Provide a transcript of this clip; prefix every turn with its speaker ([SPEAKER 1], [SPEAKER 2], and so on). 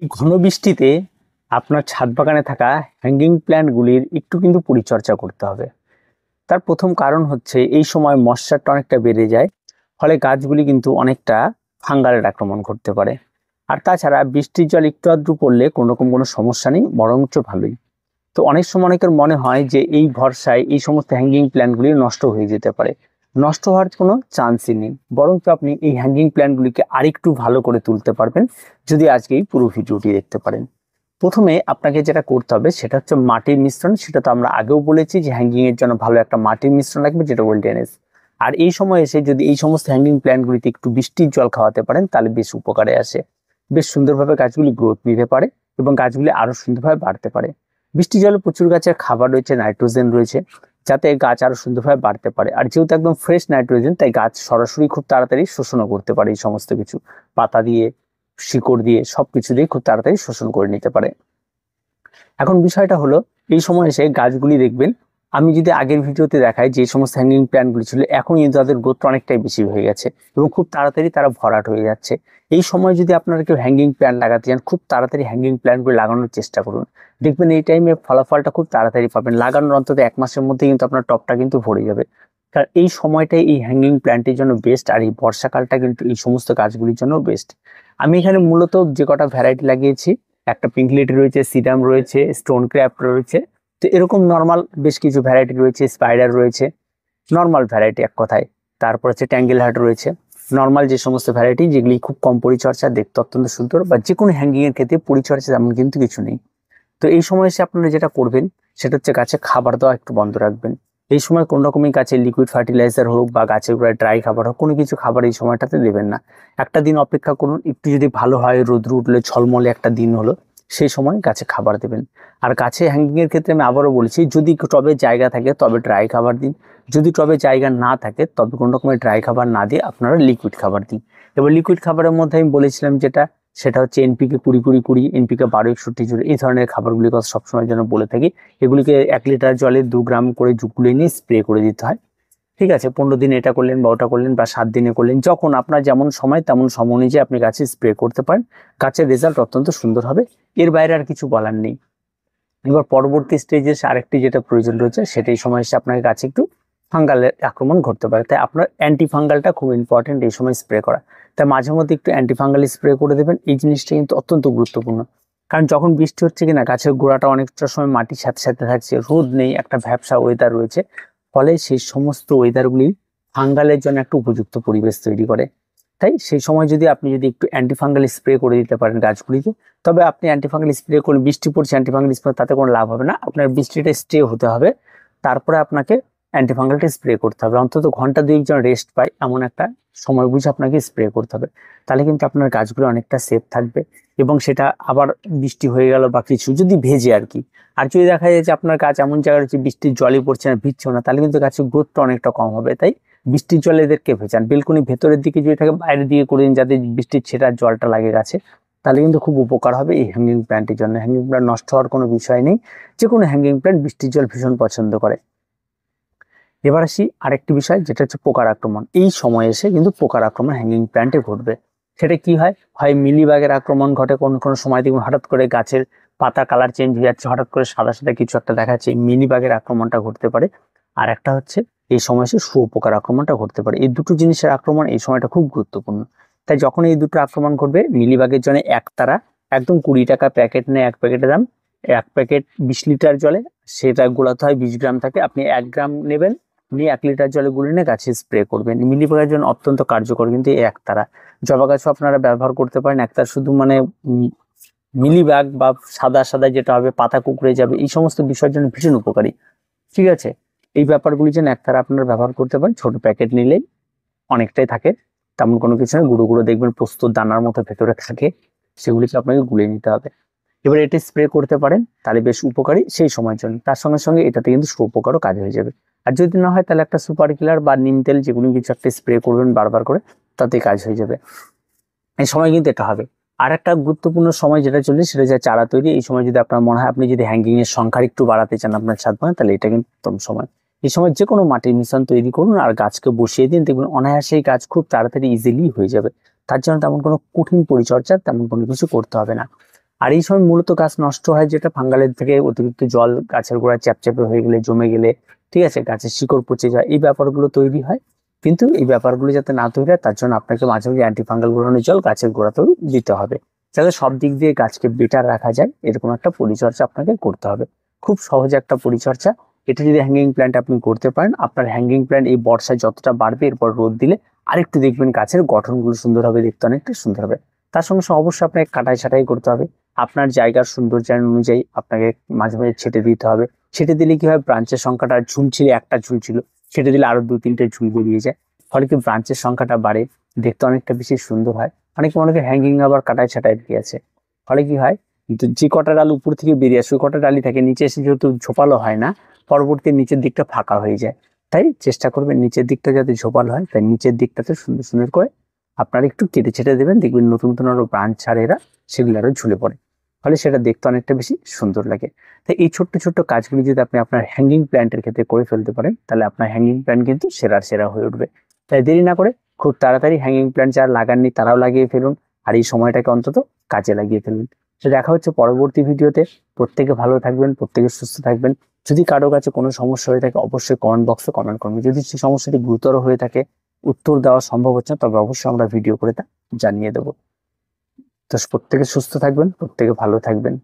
[SPEAKER 1] ঘন বৃষ্টিতে আপনার ছাদ বাগানে থাকা হ্যাঙ্গিং প্ল্যান্টগুলির একটু কিন্তু পরিচর্যা করতে হবে। তার প্রথম কারণ হচ্ছে এই সময় ময়েশ্চারটা অনেকটা বেড়ে যায়, ফলে গাছগুলি কিন্তু অনেকটা ফাঙ্গালের আক্রমণ করতে পারে। আর তাছাড়া বৃষ্টির জল একটু আধটু পড়লে কোনো সমস্যা নেই, বরঞ্চ ভালোই। তো অনেক সময় অনেকের মনে হয় যে এই ভরসায় এই সমস্ত হ্যাঙ্গিং প্ল্যান্টগুলি নষ্ট হয়ে যেতে পারে। নষ্ট হওয়ার কোনো চান্সই নেই, বরঞ্চ আপনি এই হ্যাঙ্গিং প্ল্যান্টগুলিকে আরেকটু ভালো করে তুলতে পারবেন যদি আজকে এই পুরো ভিডিওটি দেখতে পারেন। প্রথমে আপনাকে যেটা করতে হবে সেটা হচ্ছে মাটির মিশ্রণ। সেটা তো আমরা আগেও বলেছি যে হ্যাঙ্গিং এর জন্য ভালো একটা মাটির মিশ্রণ লাগবে, যেটা ওয়েলডেনেস। আর এই সময় এসে যদি এই সমস্ত হ্যাঙ্গিং প্ল্যান্টগুলিতে একটু বৃষ্টির জল খাওয়াতে পারেন তাহলে বেশ উপকারে আসে। বেশ সুন্দরভাবে গাছগুলি গ্রোথ নিতে পারে এবং গাছগুলি আরো সুন্দরভাবে বাড়তে পারে। বৃষ্টির জলে প্রচুর গাছের খাবার রয়েছে, নাইট্রোজেন রয়েছে, যাতে গাছ আরো সুন্দরভাবে বাড়তে পারে। আর যেহেতু একদম ফ্রেশ নাইট্রোজেন, তাই গাছ সরাসরি খুব তাড়াতাড়ি শোষণও করতে পারে এই সমস্ত কিছু। পাতা দিয়ে, শিকড় দিয়ে, সবকিছু দিয়ে খুব তাড়াতাড়ি শোষণ করে নিতে পারে। এখন বিষয়টা হলো, এই সময় এসে গাছগুলি দেখবেন, আমি যদি আগের ভিডিওতে দেখাই যে সমস্ত হ্যাঙ্গিং প্ল্যান্টগুলি ছিল, এখন কিন্তু তাদের গ্রোথ অনেকটাই বেশি হয়ে গেছে এবং খুব তাড়াতাড়ি তারা ভরাট হয়ে যাচ্ছে। এই সময় যদি আপনারা কেউ হ্যাঙ্গিং প্ল্যান্ট লাগাতে চান, খুব তাড়াতাড়ি হ্যাঙ্গিং প্ল্যান্টগুলি লাগানোর চেষ্টা করুন। দেখবেন এই টাইমে ফলাফলটা খুব তাড়াতাড়ি পাবেন। লাগানোর অন্তত 1 মাসের মধ্যে কিন্তু আপনার টপটা কিন্তু ভরে যাবে। কারণ এই সময়টাই এই হ্যাঙ্গিং প্ল্যান্টের জন্য বেস্ট, আর এই বর্ষাকালটা কিন্তু এই সমস্ত গাছগুলির জন্য বেস্ট। আমি এখানে মূলত যে কটা ভ্যারাইটি লাগিয়েছি, একটা পিঙ্ক লিলি রয়েছে, সিডাম রয়েছে, স্টোন ক্র্যাফট রয়েছে, তো এরকম নর্মাল বেশ কিছু ভ্যারাইটি রয়েছে, স্পাইডার রয়েছে, নর্মাল ভ্যারাইটি এক কথায়। তারপর হচ্ছে ট্যাঙ্গেল হার্ট রয়েছে, নর্মাল যে সমস্ত ভ্যারাইটি যেগুলি খুব কম পরিচর্যা, দেখতে অত্যন্ত সুন্দর, বা যে কোনো হ্যাঙ্গিং এর ক্ষেত্রে পরিচর্যা তেমন কিন্তু কিছু নেই। তো এই সময় এসে আপনারা যেটা করবেন সেটা হচ্ছে গাছে খাবার দেওয়া একটু বন্ধ রাখবেন। এই সময় কোন রকমই গাছে লিকুইড ফার্টিলাইজার হোক বা গাছের গোড়ায় ড্রাই খাবার হোক, কোনো কিছু খাবার এই সময়টাতে দেবেন না। একটা দিন অপেক্ষা করুন, একটু যদি ভালো হয়, রোদ্র উঠলে ঝলমলে একটা দিন হলো, সেই সময় গাছে খাবার দেবেন। আর গাছে হ্যাঙ্গিং এর ক্ষেত্রে আমি আবারও বলেছি, যদি টবে জায়গা থাকে তবে ড্রাই খাবার দিন, যদি টবে জায়গা না থাকে তবে কোনো রকমের ড্রাই খাবার না দিয়ে আপনারা লিকুইড খাবার দিন। এবার লিকুইড খাবারের মধ্যে আমি বলেছিলাম যেটা, সেটা হচ্ছে এনপিকে 20-20-20, এনপিকে 12-61-0, এই ধরনের খাবারগুলির কথা সবসময় যেন বলে থাকি। এগুলিকে 1 লিটার জলে 2 গ্রাম করে গুলে নিয়ে স্প্রে করে দিতে হয়। ঠিক আছে, 15 দিন এটা করলেন বা ওটা করলেন বা 7 দিনে করলেন, যখন আপনার যেমন সময় তেমন সময় অনুযায়ী আপনি গাছে স্প্রে করতে পারেন। গাছের রেজাল্ট অত্যন্ত সুন্দর হবে, এর বাইরে আর কিছু বলার নেই। এবার পরবর্তী স্টেজে আরেকটি যেটা প্রয়োজন রয়েছে, সেটাই সময় এসে আপনার গাছে একটু ফাঙ্গালের আক্রমণ ঘটতে পারে, তাই আপনার অ্যান্টি ফাঙ্গালটা খুব ইম্পর্টেন্ট এই সময় স্প্রে করা। তাই মাঝে মধ্যে একটু অ্যান্টি ফাঙ্গাল স্প্রে করে দেবেন। এই জিনিসটা কিন্তু অত্যন্ত গুরুত্বপূর্ণ, কারণ যখন বৃষ্টি হচ্ছে কিনা গাছের গোড়াটা অনেকটা সময় মাটির সাথে সাথে থাকছে, রোদ নেই, একটা ভ্যাপসা ওয়েদার রয়েছে, ফলে সেই সমস্ত ওয়েদারগুলি ফাঙ্গালের জন্য একটা উপযুক্ত পরিবেশ তৈরি করে। তাই সেই সময় যদি আপনি একটু অ্যান্টিফাঙ্গাল স্প্রে করে দিতে পারেন গাছগুলিতে, তবে আপনি অ্যান্টিফাঙ্গাল স্প্রে করলে, বৃষ্টি পড়ছে অ্যান্টিফাঙ্গাল স্প্রে, তাতে কোনো লাভ হবে না। আপনার বৃষ্টিটা স্টে হতে হবে, তারপরে আপনাকে অ্যান্টিফাঙ্গালটা স্প্রে করতে হবে। অন্তত ঘন্টা 2 যেন রেস্ট পায় এমন একটা সময় বুঝে আপনাকে স্প্রে করতে হবে। তাহলে কিন্তু আপনার গাছগুলো অনেকটা সেফ থাকবে। এবং সেটা আবার বৃষ্টি হয়ে গেল বা কিছু যদি ভেজে আর কি, আর যদি দেখা যায় যে আপনার গাছ এমন জায়গায় রয়েছে বৃষ্টির জলই পড়ছে না, ভিজছে না, তাহলে কিন্তু গাছের গ্রোথটা অনেকটা কম হবে। তাই বৃষ্টির জলে এদেরকে ভেজান। বেলকনি ভেতরের দিকে যদি থাকে বাইরের দিকে করে দিন, যাতে বৃষ্টির ছেটার জলটা লাগে গাছে, তাহলে কিন্তু খুব উপকার হবে এই হ্যাঙ্গিং প্ল্যান্টের জন্য। হ্যাঙ্গিং প্ল্যান্ট নষ্ট হওয়ার কোনো বিষয় নেই, যে কোনো হ্যাঙ্গিং প্ল্যান্ট বৃষ্টির জল ভীষণ পছন্দ করে। এবার আসি আরেকটি বিষয়, যেটা হচ্ছে পোকার আক্রমণ। এই সময় এসে কিন্তু পোকার আক্রমণ হ্যাঙ্গিং প্ল্যান্টে ঘটবে। সেটা কি হয়, হয় মিলিবাগের আক্রমণ ঘটে, কোনো সময় দেখুন হঠাৎ করে গাছের পাতা কালার চেঞ্জ হয়ে যাচ্ছে, হঠাৎ করে সাদা সাদা কিছু একটা দেখাচ্ছে, মিলিবাগের আক্রমণটা ঘটতে পারে। আর একটা হচ্ছে এই সময় এসে শুঁয়োপোকার আক্রমণটা ঘটতে পারে। এই দুটো জিনিসের আক্রমণ এই সময়টা খুব গুরুত্বপূর্ণ। তাই যখন এই দুটো আক্রমণ ঘটবে, মিলিবাগের জন্য একতারা একদম 20 টাকা প্যাকেট নেয়, 1 প্যাকেটের দাম। 1 প্যাকেট 20 লিটার জলে, সেটা গোলাতে হয় 20 গ্রাম থাকে, আপনি 1 গ্রাম নেবেন, নিয়ে 1 লিটার জলে গুলে নিয়ে গাছে স্প্রে করবেন। মিলিবাগের জন্য অত্যন্ত কার্যকর কিন্তু এই একতারা। জবা গাছও আপনারা ব্যবহার করতে পারেন একতারা, শুধু মানে মিলিবাগ বা সাদা সাদা যেটা হবে, পাতা কুকড়ে যাবে, এই সমস্ত বিষয়ের জন্য ভীষণ উপকারী। ঠিক আছে, এই ব্যাপারগুলি যেন একতারা আপনারা ব্যবহার করতে পারেন। ছোট প্যাকেট নিলেই অনেকটাই থাকে, তেমন কোনো কিছু না। গুঁড়ো গুঁড়ো দেখবেন প্রস্তুত দানার মতো ভেতরে থাকে, সেগুলিকে আপনাকে গুলে নিতে হবে। এবার এটা স্প্রে করতে পারেন, তাহলে বেশ উপকারী সেই সময়ের জন্য। তার সঙ্গে সঙ্গে এটাতে কিন্তু শুঁয়োপোকারও কাজ হয়ে যাবে। আর যদি না হয় তাহলে একটা সুপার কিলার বা নিম তেল, যেগুলো কিছু একটা স্প্রে করবেন বারবার করে, তাতে কাজ হয়ে যাবে। এই সময় কিন্তু এটা হবে। আর একটা গুরুত্বপূর্ণ সময় যেটা চলছে, সেটা হচ্ছে চারা তৈরি। এই সময় যদি আপনার মনে হয় আপনি যদি হ্যাঙ্গিং এর সংখ্যা একটু বাড়াতে চান আপনার ছাদ বাগানে, তাহলে এটা কিন্তু উত্তম সময়। এই সময় যে কোনো মাটির মিশ্রণ তৈরি করুন আর গাছকে বসিয়ে দিন, দেখবেন অনায়াসেই গাছ খুব তাড়াতাড়ি ইজিলি হয়ে যাবে। তার জন্য তেমন কোনো কঠিন পরিচর্যা তেমন কোনো কিছু করতে হবে না। আর এই সময় মূলত গাছ নষ্ট হয় যেটা ফাঙ্গালের থেকে অতিরিক্ত জল গাছের গোড়ায় চ্যাপচ্যাপে হয়ে গেলে, জমে গেলে, ঠিক আছে, গাছের শিকড় পচে যায়, এই ব্যাপারগুলো তৈরি হয়। কিন্তু এই ব্যাপারগুলো যাতে না তৈরি হয় তার জন্য আপনাকে মাঝে মাঝে অ্যান্টিফাঙ্গাল গুঁড়ানোর জল গাছের গোড়াতেও দিতে হবে, যাতে সব দিক দিয়ে গাছকে বেটার রাখা যায়। এরকম একটা পরিচর্যা আপনাকে করতে হবে। খুব সহজ একটা পরিচর্যা। এটা যদি হ্যাঙ্গিং প্ল্যান্ট আপনি করতে পারেন, আপনার হ্যাঙ্গিং প্ল্যান্ট এই বর্ষায় যতটা বাড়বে এরপর রোদ দিলে আরেকটু দেখবেন গাছের গঠনগুলো সুন্দর হবে, দেখতে অনেকটা সুন্দর হবে। তার সঙ্গে সঙ্গে অবশ্যই আপনাকে কাটাই ছাঁটাই করতে হবে। আপনার জায়গার সৌন্দর্যায়ন অনুযায়ী আপনাকে মাঝে মাঝে ছেটে দিতে হবে। ছেটে দিলে কি হয়, ব্রাঞ্চের সংখ্যাটা ঝুল ছিল একটা ঝুল ছিল, ছেটে দিলে আরো 2-3টে ঝুল বেরিয়ে যায়। ফলে কি ব্রাঞ্চের সংখ্যাটা বাড়ে, দেখতে অনেকটা বেশি সুন্দর হয়। অনেকে হ্যাঙ্গিং আবার কাটাই ছাঁটাই দিয়েছে, ফলে কি হয়, যে কটা ডাল উপর থেকে বেরিয়ে আসে ওই কটা ডালই থাকে, নিচে এসে যেহেতু ঝোপালো হয় না, পরবর্তী নিচের দিকটা ফাঁকা হয়ে যায়। তাই চেষ্টা করবেন নিচের দিকটা যাতে ঝোপালো হয়, তাই নিচের দিকটাতে সুন্দর সুন্দর করে আপনারা একটু কেটে ছেটে দেবেন, দেখবেন নতুন নতুন আরো ব্রাঞ্চ ছাড়ে এরা, সেগুলো আরো ঝুলে পড়ে, ফলে সেটা দেখতে অনেকটা বেশি সুন্দর লাগে। তাই এই ছোট্ট ছোট্ট কাজগুলি যদি আপনি আপনার হ্যাঙ্গিং প্ল্যান্টের ক্ষেত্রে করে ফেলতে পারেন, তাহলে আপনার হ্যাঙ্গিং প্ল্যান্ট কিন্তু সেরা হয়ে উঠবে। তাই দেরি না করে খুব তাড়াতাড়ি হ্যাঙ্গিং প্ল্যান্ট যারা লাগাননি তারাও লাগিয়ে ফেলুন, আর এই সময়টাকে অন্তত কাজে লাগিয়ে ফেলুন। তো দেখা হচ্ছে পরবর্তী ভিডিওতে। প্রত্যেকে ভালো থাকবেন, প্রত্যেকে সুস্থ থাকবেন। যদি কারো কাছে কোনো সমস্যা হয়ে থাকে অবশ্যই কমেন্ট বক্সে কমেন্ট করবেন। যদি সেই সমস্যাটি গুরুতর হয়ে থাকে, উত্তর দেওয়া সম্ভব হচ্ছে না, তবে অবশ্যই আমরা ভিডিও করে তা জানিয়ে দেবো। তো প্রত্যেকে সুস্থ থাকবেন, প্রত্যেকে ভালো থাকবেন।